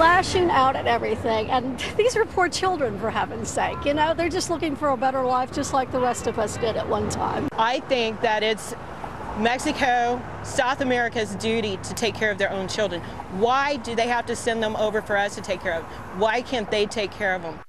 lashing out at everything. And these are poor children, for heaven's sake. You know, they're just looking for a better life, just like the rest of us did at one time. I think that it's Mexico, South America's duty to take care of their own children. Why do they have to send them over for us to take care of? Why can't they take care of them?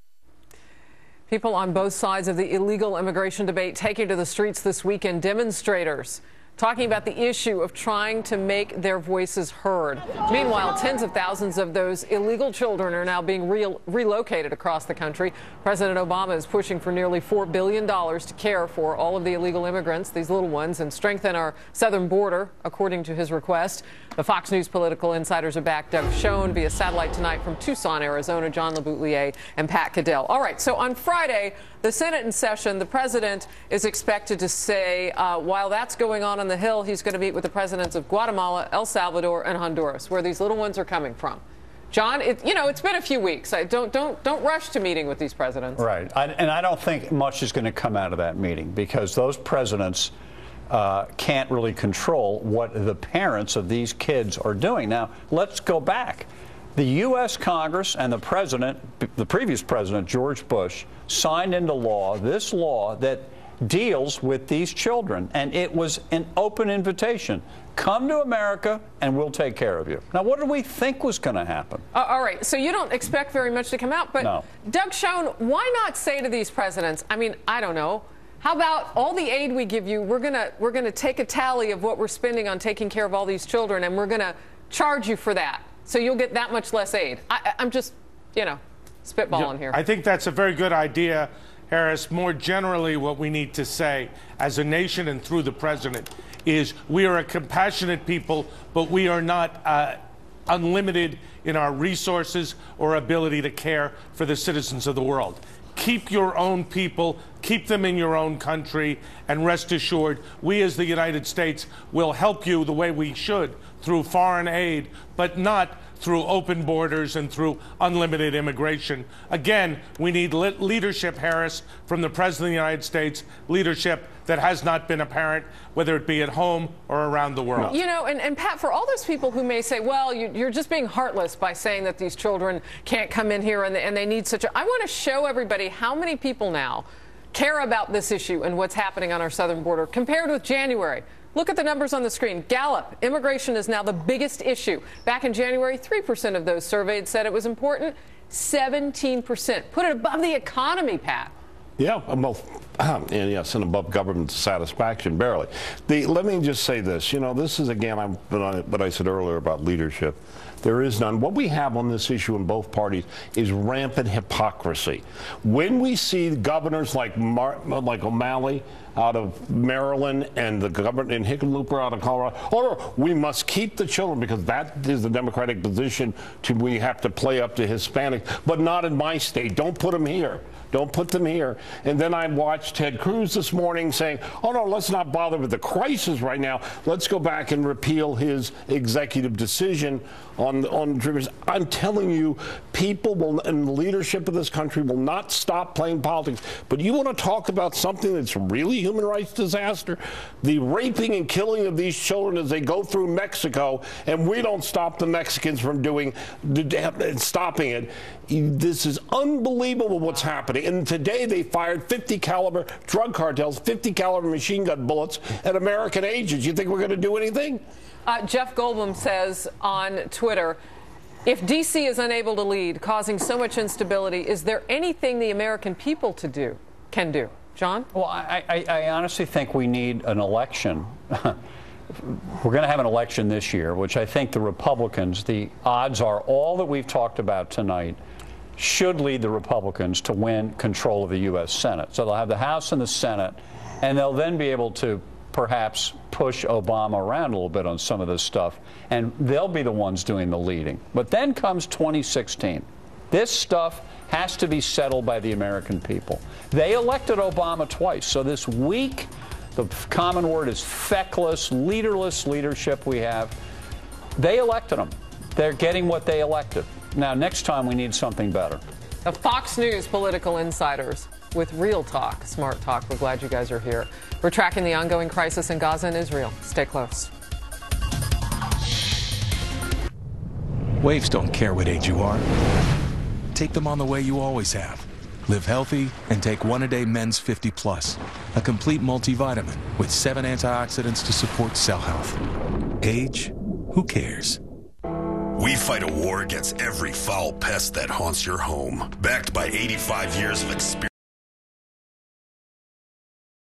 People on both sides of the illegal immigration debate taking to the streets this weekend. Demonstrators talking about the issue of trying to make their voices heard. Meanwhile, tens of thousands of those illegal children are now being relocated across the country. President Obama is pushing for nearly $4 billion to care for all of the illegal immigrants, these little ones, and strengthen our southern border, according to his request. The Fox News political insiders are back. Doug Schoen via satellite tonight from Tucson, Arizona. John LeBoutillier and Pat Caddell. All right, so on Friday, the Senate in session, the president is expected to say, while that's going on the Hill, he's going to meet with the presidents of Guatemala, El Salvador, and Honduras, where these little ones are coming from. John, it's been a few weeks. Don't rush to meeting with these presidents. Right, and I don't think much is going to come out of that meeting because those presidents can't really control what the parents of these kids are doing. Now, let's go back. The U.S. Congress and the president, the previous president, George Bush, signed into law this law that deals with these children, and it was an open invitation. Come to America and we'll take care of you. Now, what did we think was going to happen? All right, so you don't expect very much to come out, but no. Doug Schoen, why not say to these presidents, I mean, I don't know, how about all the aid we give you, we're gonna take a tally of what we're spending on taking care of all these children, and we're going to charge you for that, so you'll get that much less aid. I'm just, spitballing here. I think that's a very good idea, Harris. More generally, what we need to say as a nation and through the president is we are a compassionate people, but we are not unlimited in our resources or ability to care for the citizens of the world. Keep your own people, keep them in your own country, and rest assured, we as the United States will help you the way we should through foreign aid, but not through open borders and through unlimited immigration. Again, we need leadership, Harris, from the President of the United States, leadership that has not been apparent, whether it be at home or around the world. And Pat, for all those people who may say, well, you're just being heartless by saying that these children can't come in here and they need such a... I want to show everybody how many people now care about this issue and what's happening on our southern border compared with January. Look at the numbers on the screen. Gallup, immigration is now the biggest issue. Back in January, 3% of those surveyed said it was important. 17%. Put it above the economy, Pat. Yeah, and yes, and above government satisfaction, barely. Let me just say this. This is, again, what I said earlier about leadership. There is none. What we have on this issue in both parties is rampant hypocrisy. When we see governors like O'Malley out of Maryland and the governor in Hickenlooper out of Colorado, or we must keep the children because that is the Democratic position. We have to play up to Hispanics, but not in my state. Don't put them here. Don't put them here. And then I watched Ted Cruz this morning saying, oh, no, let's not bother with the crisis right now. Let's go back and repeal his executive decision on triggers. I'm telling you, people will, and the leadership of this country will not stop playing politics. But you want to talk about something that's really human rights disaster? The raping and killing of these children as they go through Mexico, and we don't stop the Mexicans from stopping it. This is unbelievable what's happening. And today they fired 50 caliber drug cartels, 50 caliber machine gun bullets at American agents. You think we're going to do anything? Jeff Goldblum says on Twitter, if D.C. is unable to lead, causing so much instability, is there anything the American people can do? John? Well, I honestly think we need an election. We're going to have an election this year, which I think the Republicans, the odds are all that we've talked about tonight should lead the Republicans to win control of the U.S. Senate. So they'll have the House and the Senate, and they'll then be able to perhaps push Obama around a little bit on some of this stuff, and they'll be the ones doing the leading. But then comes 2016. This stuff has to be settled by the American people. They elected Obama twice, so this weak, the common word is feckless, leaderless leadership we have. They elected them. They're getting what they elected. Now, next time we need something better. The Fox News political insiders with real talk, smart talk. We're glad you guys are here. We're tracking the ongoing crisis in Gaza and Israel. Stay close. Waves don't care what age you are. Take them on the way you always have. Live healthy and take One-A-Day Men's 50 Plus, a complete multivitamin with 7 antioxidants to support cell health. Age? Who cares? We fight a war against every foul pest that haunts your home. Backed by 85 years of experience.